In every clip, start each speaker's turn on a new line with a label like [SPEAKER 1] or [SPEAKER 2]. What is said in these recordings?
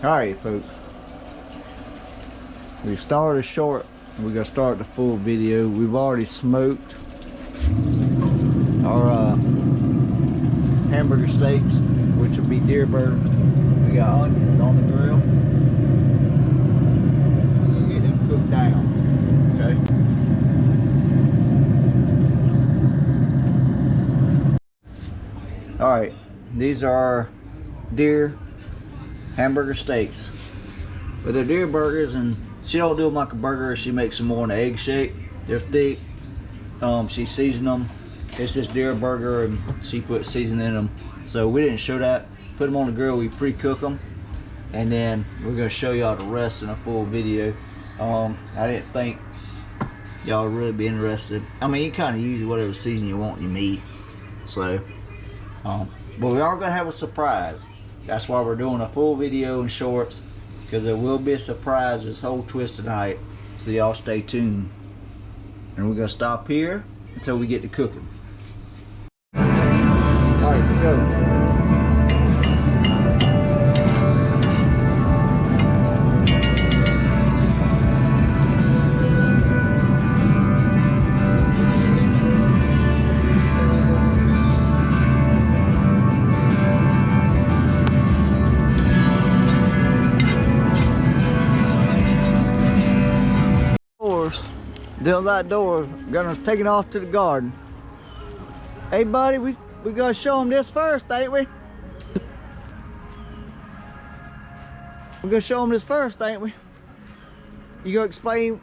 [SPEAKER 1] Alright folks, we started short, we're gonna start the full video. We've already smoked our hamburger steaks, which will be deer burger. We got onions on the grill. We're gonna get them cooked down, okay? Alright, these are our deer hamburger steaks. But they're deer burgers, and she don't do them like a burger. She makes them more in an egg shape. They're thick. She seasoned them. It's just deer burger, and she put seasoning in them. So we didn't show that. Put them on the grill. We pre-cook them, and then we're gonna show y'all the rest in a full video. I didn't think y'all would really be interested. I mean, you kind of use whatever season you want in your meat. So, but we are gonna have a surprise. That's why we're doing a full video and shorts, because there will be a surprise this whole twist tonight. So y'all stay tuned. And we're gonna stop here until we get to cooking. Alright, let's go. Down that door, gonna take it off to the garden. Hey buddy, we gonna show them this first, ain't we? We're gonna show them this first, ain't we? You gonna explain?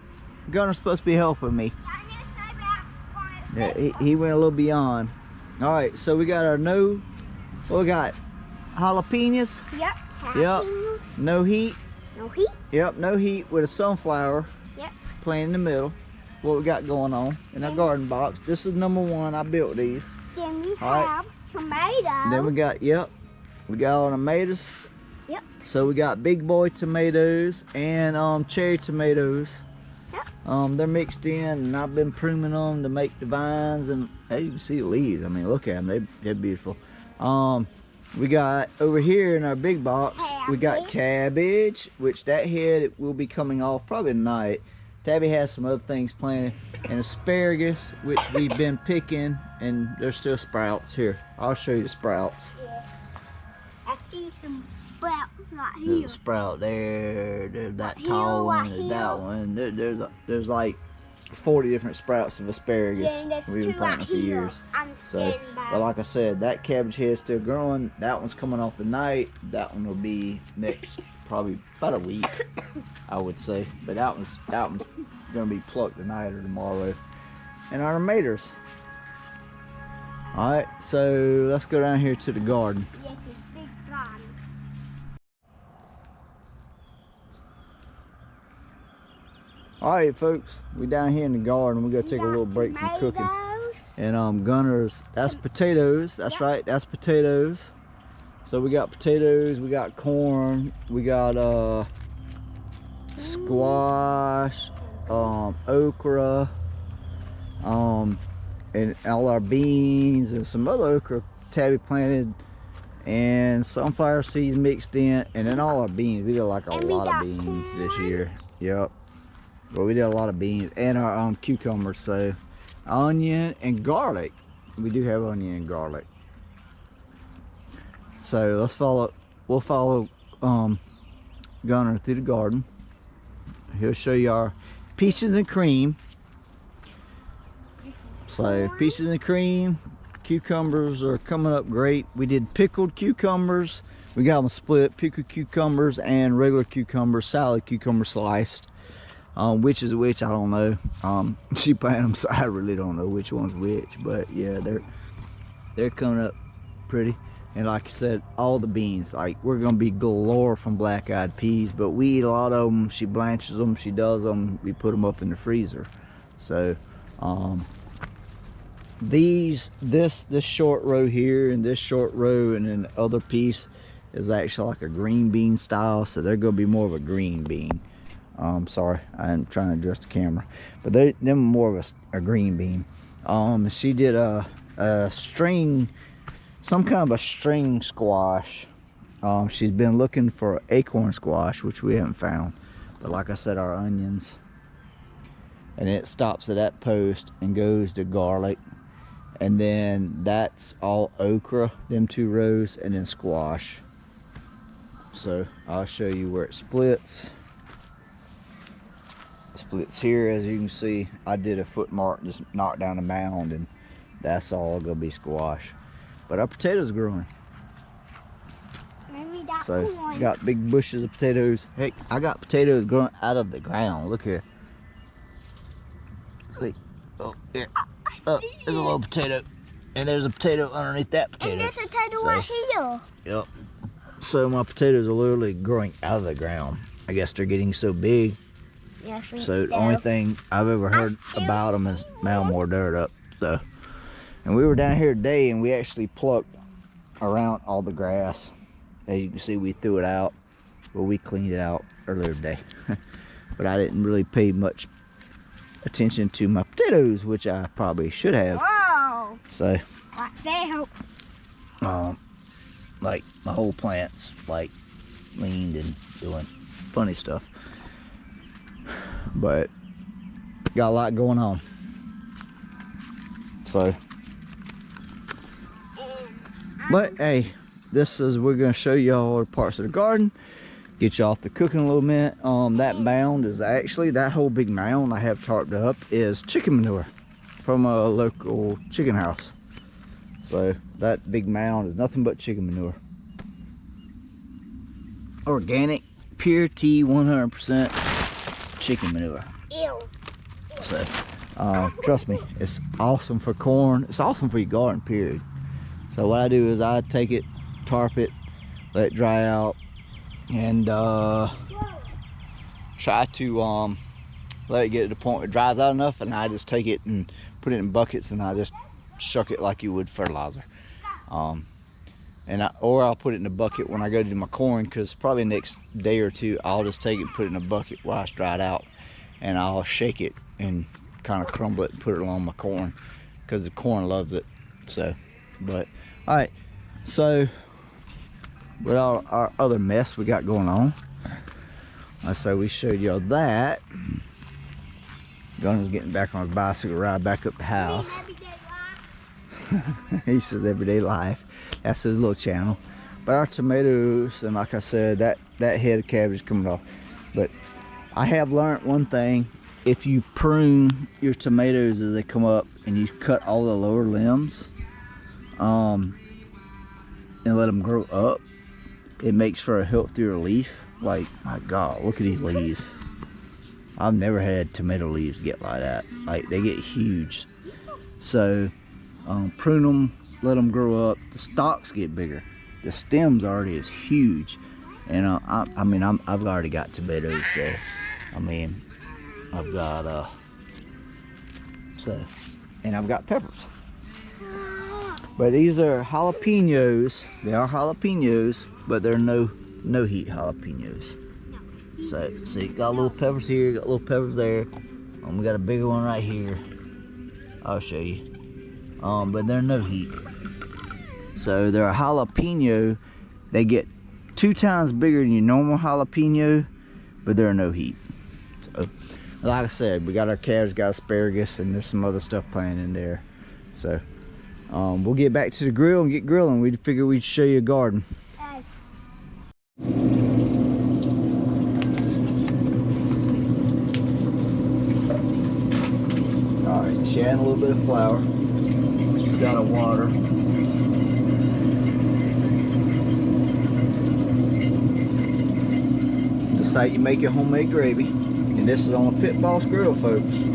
[SPEAKER 1] Gunner's supposed to be helping me. Yeah, he went a little beyond. All right, so we got our what we got? Jalapenos?
[SPEAKER 2] Yep.
[SPEAKER 1] Jalapenos. Yep. No heat.
[SPEAKER 2] No heat?
[SPEAKER 1] Yep, no heat with a sunflower.
[SPEAKER 2] Yep.
[SPEAKER 1] Playing in the middle. What we got going on in our garden box. This is number one. I built these.
[SPEAKER 2] Then we have tomatoes.
[SPEAKER 1] Then we got, we got all the tomatoes.
[SPEAKER 2] Yep.
[SPEAKER 1] So we got big boy tomatoes and cherry tomatoes.
[SPEAKER 2] Yep.
[SPEAKER 1] They're mixed in, and I've been pruning them to make the vines, and hey, you can see the leaves. I mean, look at them. They're beautiful. We got over here in our big box, we got cabbage, which that head it will be coming off probably tonight. Tabby has some other things planted, and asparagus, which we've been picking, and there's still sprouts here. I'll show you the sprouts.
[SPEAKER 2] Yeah. I see some sprouts right here.
[SPEAKER 1] There's a sprout there. There's that tall one. There's that one. There's like 40 different sprouts of asparagus.
[SPEAKER 2] Yeah,
[SPEAKER 1] We've been planting for years. So, but like I said, that cabbage head is still growing. That one's coming off tonight. That one will be next, probably about a week, I would say. But that one's gonna be plucked tonight or tomorrow. And our tomatoes. All right, so let's go down here to the garden.
[SPEAKER 2] Yes, it's a big garden.
[SPEAKER 1] All right, folks, we down here in the garden. We're gonna take a little break from cooking. And Gunner's, that's potatoes. That's right, that's potatoes. So we got potatoes, we got corn, we got squash, okra, and all our beans and some other okra Tabby planted, and sunflower seeds mixed in, and then all our beans. We did like a lot of beans this year. Yep. Well, we did a lot of beans and our cucumbers. So onion and garlic. We do have onion and garlic. So we'll follow Gunner through the garden. He'll show you our peaches and cream. So peaches and cream, cucumbers are coming up great. We did pickled cucumbers. We got them split, pickled cucumbers and regular cucumbers, salad cucumber sliced. Which is which, I don't know. She planted them, so I really don't know which one's which. But yeah, they're coming up pretty. And like I said, all the beans, like we're gonna be galore from black-eyed peas, but we eat a lot of them. She blanches them, she does them, we put them up in the freezer. So this short row here and this short row and then the other piece is actually like a green bean style, so they're gonna be more of a green bean. Sorry, I'm trying to adjust the camera, but they're more of a green bean. She did a string, some kind of a string squash, She's been looking for acorn squash, which we haven't found. But like I said, our onions. And it stops at that post and goes to garlic. And then that's all okra, them 2 rows, and then squash. So I'll show you where it splits. It splits here, as you can see. I did a foot mark, just knocked down a mound, and that's all gonna be squash. But our potatoes are growing.
[SPEAKER 2] Maybe that
[SPEAKER 1] So
[SPEAKER 2] one.
[SPEAKER 1] got big bushes of potatoes. Heck, I got potatoes growing out of the ground. Look here. See? Oh, here. Oh, there's a little potato. And there's a potato underneath that potato.
[SPEAKER 2] And there's a potato
[SPEAKER 1] So-
[SPEAKER 2] right here.
[SPEAKER 1] Yep. So my potatoes are literally growing out of the ground. I guess they're getting so big.
[SPEAKER 2] Yeah, I think
[SPEAKER 1] So the only thing I've ever heard about them is mound more dirt up. So, and we were down here today and we actually plucked around all the grass. As you can see, we threw it out. Well, we cleaned it out earlier today. But I didn't really pay much attention to my potatoes, which I probably should have.
[SPEAKER 2] Whoa!
[SPEAKER 1] So,
[SPEAKER 2] Like that.
[SPEAKER 1] like my whole plant's like leaned and doing funny stuff. But got a lot going on. So, but hey, this is, we're gonna show y'all the parts of the garden, get you off the cooking a little bit. That mound is actually, that whole big mound I have tarped up is chicken manure from a local chicken house. So that big mound is nothing but chicken manure. Organic, pure tea, 100% chicken manure.
[SPEAKER 2] Ew.
[SPEAKER 1] So, trust me, it's awesome for corn. It's awesome for your garden, period. So what I do is I take it, tarp it, let it dry out, and try to let it get to the point where it dries out enough, and I just take it and put it in buckets, and I just shuck it like you would fertilizer. Or I'll put it in a bucket when I go to do my corn, because probably next day or two I'll just take it and put it in a bucket while it's dried out, and I'll shake it and kind of crumble it and put it along my corn, because the corn loves it. So, but all right, so with all our other mess we got going on, so we showed y'all that. Gunnar's getting back on his bicycle, ride back up the house. He says everyday life. That's his little channel. But our tomatoes, and like I said, that head of cabbage is coming off. But I have learned one thing: if you prune your tomatoes as they come up and you cut all the lower limbs, and let them grow up, it makes for a healthier leaf. Like, my God, look at these leaves. I've never had tomato leaves get like that. Like, they get huge. So prune them, let them grow up. The stalks get bigger. The stems already is huge, and I've already got tomatoes. So I mean, I've got and I've got peppers. But these are jalapenos. They are jalapenos, but they're no heat jalapenos. So see, got little peppers here, got little peppers there. We got a bigger one right here. I'll show you. But they're no heat. So they're a jalapeno. They get 2 times bigger than your normal jalapeno, but they're no heat. So, like I said, we got our cabbage, got asparagus, and there's some other stuff planted in there. So we'll get back to the grill and get grilling. We figured we'd show you a garden. Alright, just add a little bit of flour. Got a water. Just like you make your homemade gravy. And this is on a Pit Boss grill, folks. She's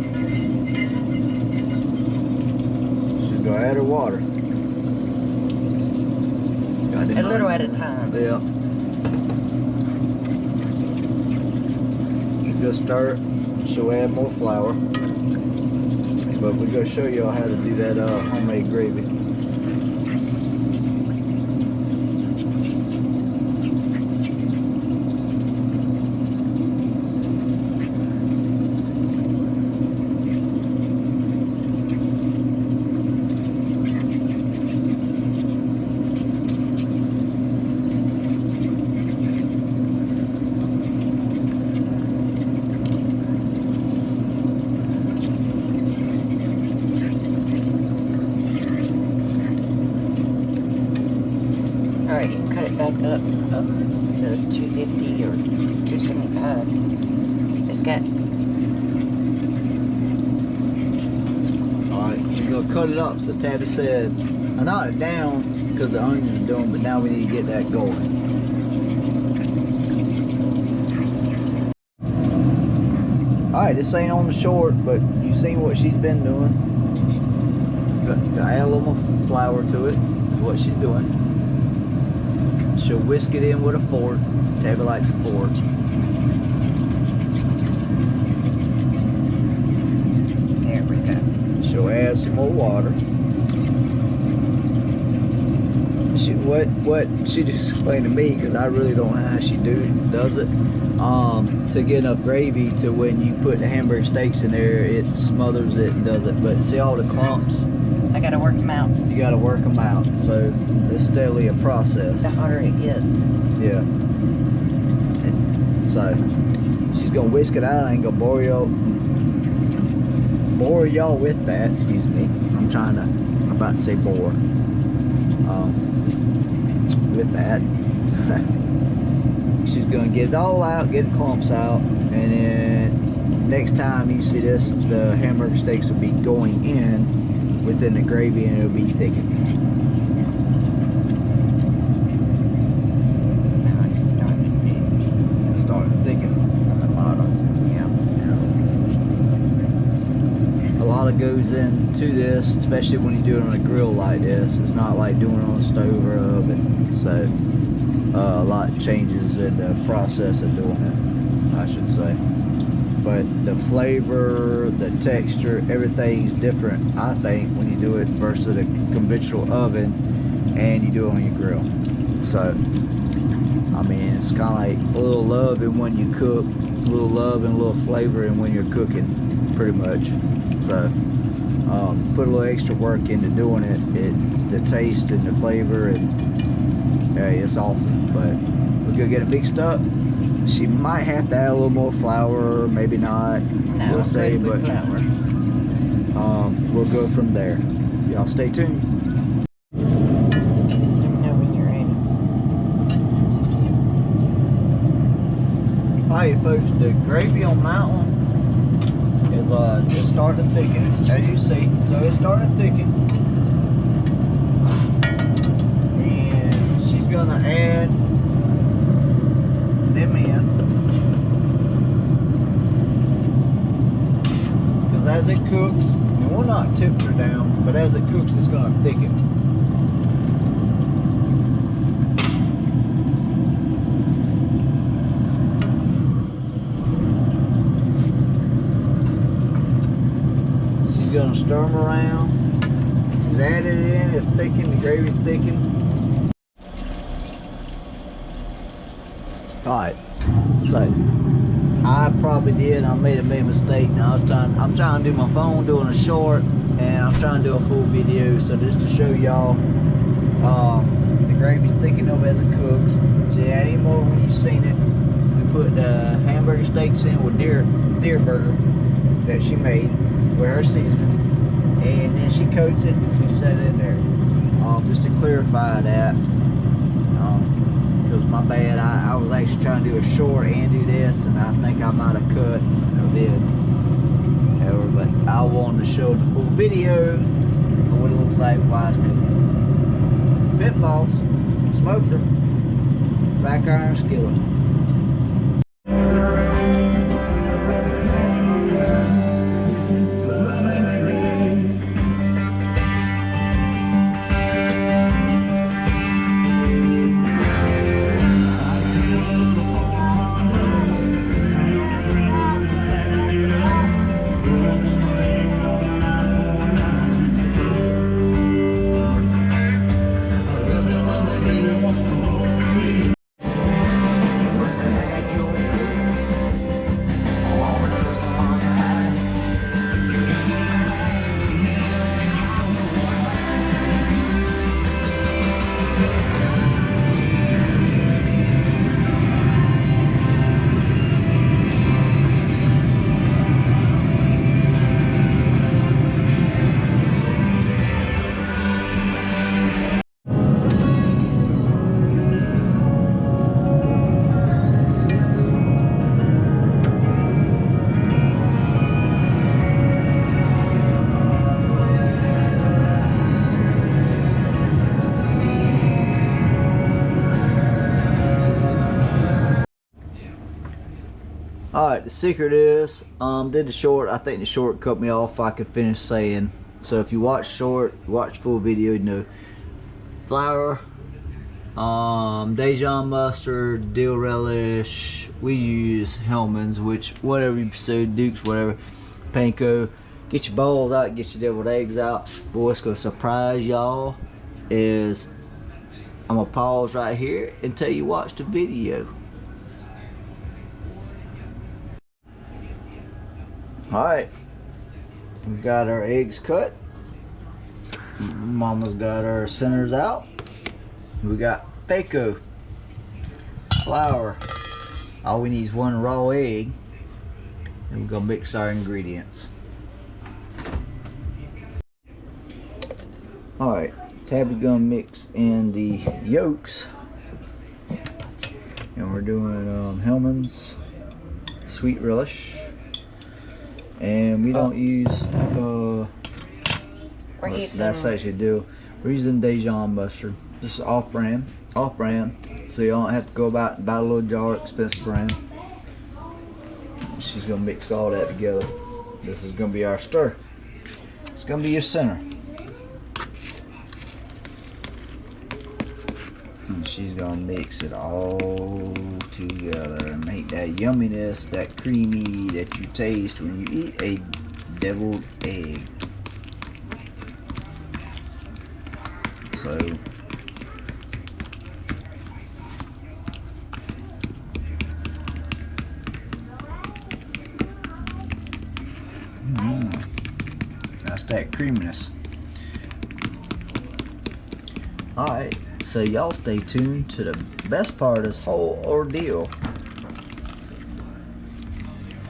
[SPEAKER 1] gonna add her water.
[SPEAKER 3] A little at a time.
[SPEAKER 1] Yeah. She'll just stir it. She'll add more flour. But we're going to show y'all how to do that homemade gravy.
[SPEAKER 3] you can cut it back up to 250 or 275. It's got,
[SPEAKER 1] Alright, we're gonna cut it up. So Tabby said, I knocked it down because the onions are doing, but now we need to get that going. Alright, this ain't on the short, but you seen what she's been doing. Got add a little more flour to it, what she's doing. She'll whisk it in with a fork. Tabby likes a fork.
[SPEAKER 3] there we go.
[SPEAKER 1] She'll add some more water. What she just explained to me, because I really don't know how she does it. To get enough gravy to when you put the hamburger steaks in there, it smothers it and does it. But see all the clumps?
[SPEAKER 3] I gotta work them out.
[SPEAKER 1] You gotta work them out. So it's steadily a process.
[SPEAKER 3] The hotter it gets.
[SPEAKER 1] Yeah. So she's gonna whisk it out. I ain't gonna bore y'all with that. Excuse me. I'm about to say bore. With that. She's gonna get it all out, get the clumps out, and then next time you see this, the hamburger steaks will be going in within the gravy and it'll be thickened.
[SPEAKER 3] Now it's starting to
[SPEAKER 1] Start thickening on the bottom. Yeah. A lot of goes into this, especially when you do it on a grill like this. It's not like doing it on a stove or oven. So a lot changes in the process of doing it, I should say. But the flavor, the texture, everything's different, I think, when you do it versus a conventional oven and you do it on your grill. So, I mean, it's kind of like a little love in when you cook, a little love and a little flavor in when you're cooking, pretty much. So, put a little extra work into doing it, the taste and the flavor, and hey, it's awesome. But we're gonna get it mixed up. She might have to add a little more flour, maybe not.
[SPEAKER 3] No,
[SPEAKER 1] we'll see,
[SPEAKER 3] good with
[SPEAKER 1] but
[SPEAKER 3] flour.
[SPEAKER 1] we'll go from there. Y'all stay tuned.
[SPEAKER 3] Let me know when you're ready.
[SPEAKER 1] Alright folks, the gravy on that one is just started thickening, as you see. So it started thickening. And she's gonna add them in. Because as it cooks, and we'll not tip her down, but as it cooks it's gonna thicken. She's gonna stir them around. She's added it in, it's thickened, the gravy's thickened. Alright, so I probably did, I made a big mistake. Now I'm trying to do my phone doing a short, and I'm trying to do a full video. So just to show y'all, the gravy's thickened up as it cooks. See, add any more when you've seen it. We put the hamburger steaks in with deer burger that she made with her seasoning, and then she coats it and she set it in there. Just to clarify that, because my bad, I was actually trying to do a short and do this, and I think I might have cut or did. However, but I wanted to show the full video of what it looks like while it's cooking. Pit Boss, smoker, back iron skillet. Alright, the secret is, did the short. I think the short cut me off. I could finish saying. So if you watch short, watch full video, you know. Flour, Dijon mustard, dill relish. We use Hellman's, which whatever you pursue, Duke's, whatever. Panko. Get your balls out, get your deviled eggs out. But what's gonna surprise y'all is I'm gonna pause right here until you watch the video. Alright, we got our eggs cut. Mama's got our centers out. We got Faco, flour. All we need is one raw egg. And we're gonna mix our ingredients. Alright, Tabby's gonna mix in the yolks. And we're doing Hellman's sweet relish. And we don't use that's actually do. We're using Dijon mustard. This is off brand, so you don't have to go about and buy a little jar, expensive brand. She's gonna mix all that together. This is gonna be our stir. It's gonna be your center. And she's gonna mix it all together and make that yumminess, that creamy that you taste when you eat a deviled egg. So that's that creaminess. Alright, so y'all stay tuned to the best part of this whole ordeal.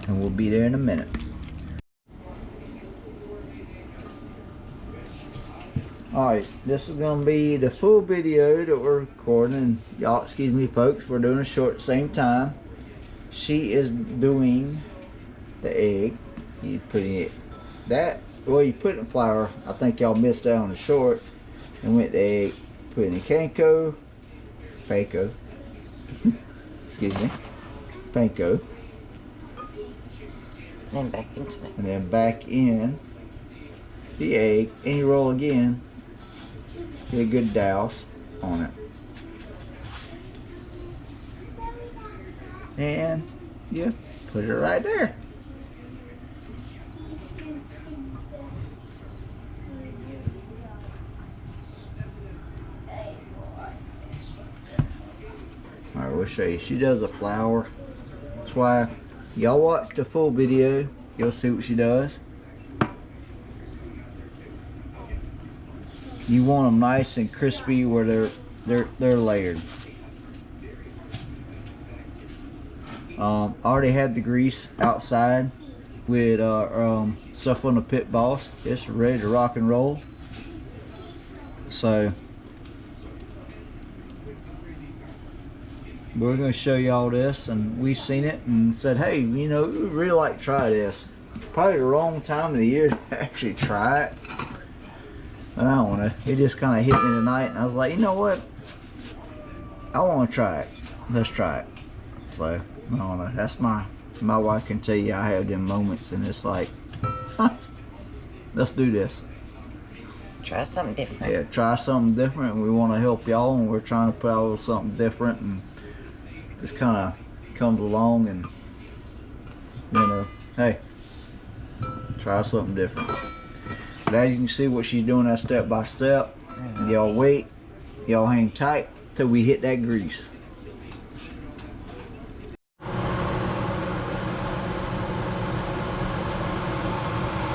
[SPEAKER 1] And we'll be there in a minute. Alright, this is going to be the full video that we're recording. And y'all, excuse me folks, we're doing a short at the same time. She is doing the egg. You putting it, well you put it in flour. I think y'all missed out on the short. And with the egg, put in the Faco, excuse me, Panko.
[SPEAKER 3] Then back into it.
[SPEAKER 1] And then back in the egg, and you roll again. Get a good douse on it. And you put it right there. Alright, we'll show you. She does the flour. That's why y'all watch the full video. You'll see what she does. You want them nice and crispy where they're layered. I already had the grease outside with stuff on the Pit Boss. It's ready to rock and roll. So we're going to show you all this, and we seen it and said, hey, you know, we would really like to try this. Probably the wrong time of the year to actually try it. But I don't know. It just kind of hit me tonight, and I was like, you know what? I want to try it. Let's try it. So I don't know. That's my wife can tell you I have them moments, and it's like, huh, let's do this.
[SPEAKER 3] Try something different.
[SPEAKER 1] Yeah, try something different. We want to help y'all, and we're trying to put out a little something different, and just kind of comes along, and you know, hey, try something different. But as you can see what she's doing, that step by step. Y'all wait, y'all hang tight till we hit that grease.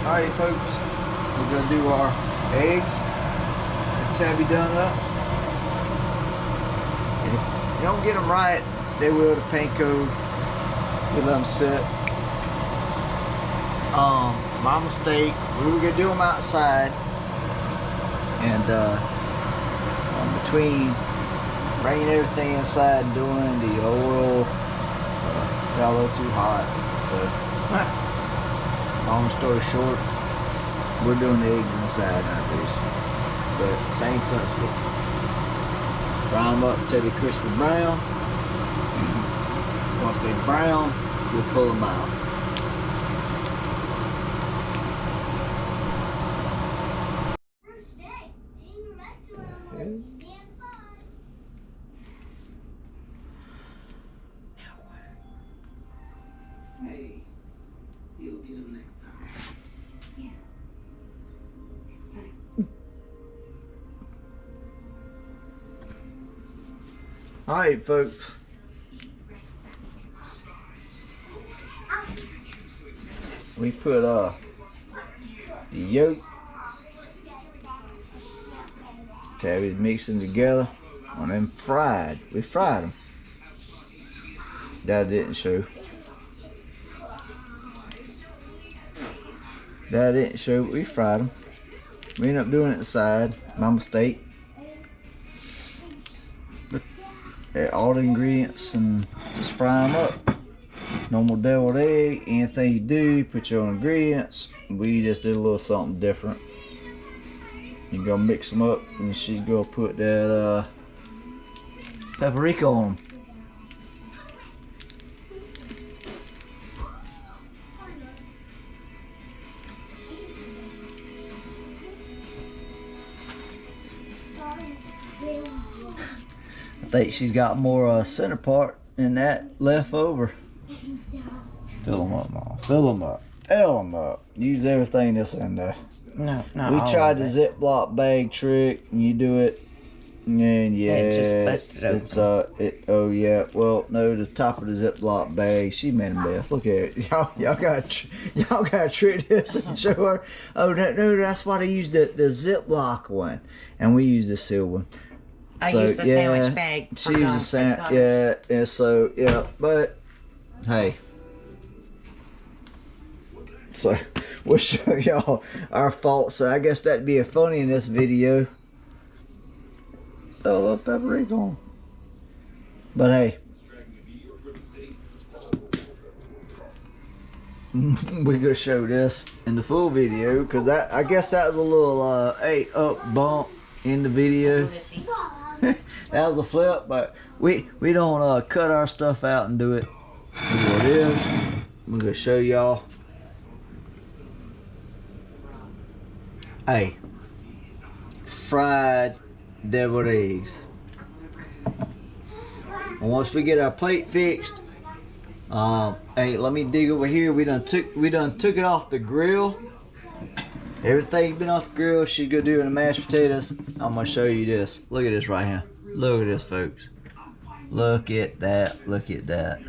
[SPEAKER 1] Alright folks, we're gonna do our eggs. The Tabby done up. And if you don't get them right, they will the Panko. We let them sit. My mistake. We were gonna do them outside, and between bringing everything inside and doing the oil, got a little too hot. So, long story short, we're doing the eggs inside nowadays. But same principle. Fry them up until they're crispy brown. Once they're brown, we'll pull them out. Hey, you'll get them next time. All right, folks. We put the yolk, Tabby's mixing together on them fried. We fried them. That didn't show. That didn't show. We fried them. We ended up doing it inside. My mistake. But all the ingredients and just fry them up. Normal deviled egg. Anything you do, put your own ingredients. We just did a little something different. You gonna mix them up, and she's gonna put that paprika on them. I think she's got more center part in that left over. Fill them up, Mom. Fill them up. Fill them up. Use everything that's in there.
[SPEAKER 3] No, not
[SPEAKER 1] We
[SPEAKER 3] all
[SPEAKER 1] tried
[SPEAKER 3] of
[SPEAKER 1] the
[SPEAKER 3] it.
[SPEAKER 1] Ziploc bag trick, and you do it, and yeah,
[SPEAKER 3] It just busted
[SPEAKER 1] it's oh yeah. Well, no, the top of the Ziploc bag. She made a mess. Look at it. Y'all gotta trick this and show her. Oh no, that's why they used the Ziploc one, and we used the silver one.
[SPEAKER 3] I
[SPEAKER 1] So,
[SPEAKER 3] used the
[SPEAKER 1] yeah,
[SPEAKER 3] sandwich bag.
[SPEAKER 1] She used the sandwich, yeah, and so yeah, but hey. So we'll show y'all our faults. So I guess that'd be a funny in this video. Throw a little paprika on. But hey, we're gonna show this in the full video because I guess that was a little up bump in the video. That was a flip, but we don't cut our stuff out and do it. Here's what it is. I'm gonna show y'all. Hey, fried deviled eggs. And once we get our plate fixed, hey, let me dig over here. We done took it off the grill. Everything's been off the grill. She's gonna do in the mashed potatoes. I'm gonna show you this. Look at this right here. Look at this, folks. Look at that. Look at that.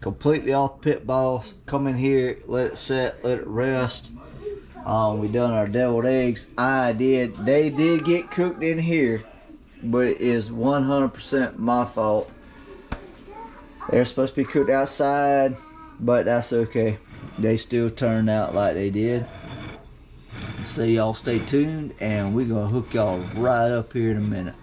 [SPEAKER 1] Completely off pit balls. Come in here, let it set, let it rest. We done our deviled eggs. They did get cooked in here, but it is 100% my fault. They're supposed to be cooked outside, but that's okay. They still turned out like they did. So y'all stay tuned, and we're gonna hook y'all right up here in a minute.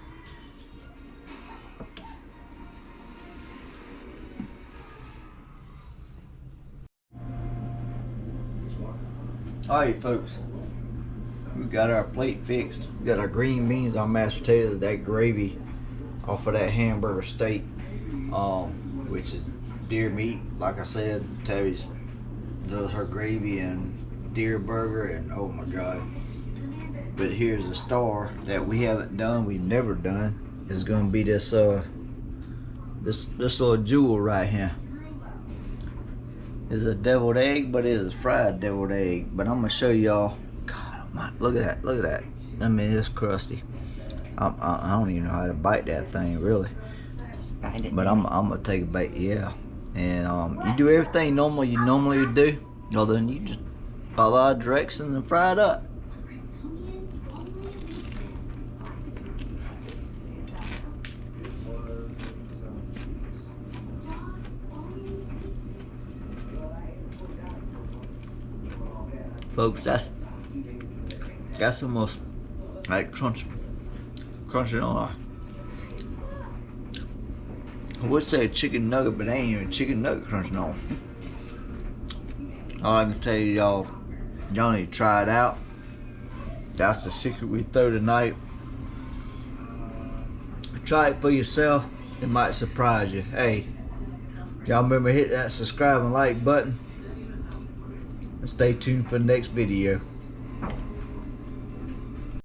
[SPEAKER 1] Alright folks, we got our plate fixed. We got our green beans, our mashed potatoes, that gravy off of that hamburger steak, which is deer meat. Like I said, Tabby's does her gravy and deer burger, and oh my god. But here's a star that we haven't done, we've never done, is gonna be this this little jewel right here. It's a deviled egg, but it is fried deviled egg. But I'm gonna show y'all. God, look at that! Look at that! I mean, it's crusty. I don't even know how to bite that thing, really.
[SPEAKER 3] Just bite it.
[SPEAKER 1] But I'm gonna take a bite, yeah. And you do everything you normally do, other than you just follow our directions and fry it up. Folks, that's almost like crunching on I would say a chicken nugget, but it ain't even chicken nugget crunching on. All I can tell you, y'all need to try it out. That's the secret we throw tonight. Try it for yourself. It might surprise you. Hey, y'all remember hit that subscribe and like button. And stay tuned for the next video.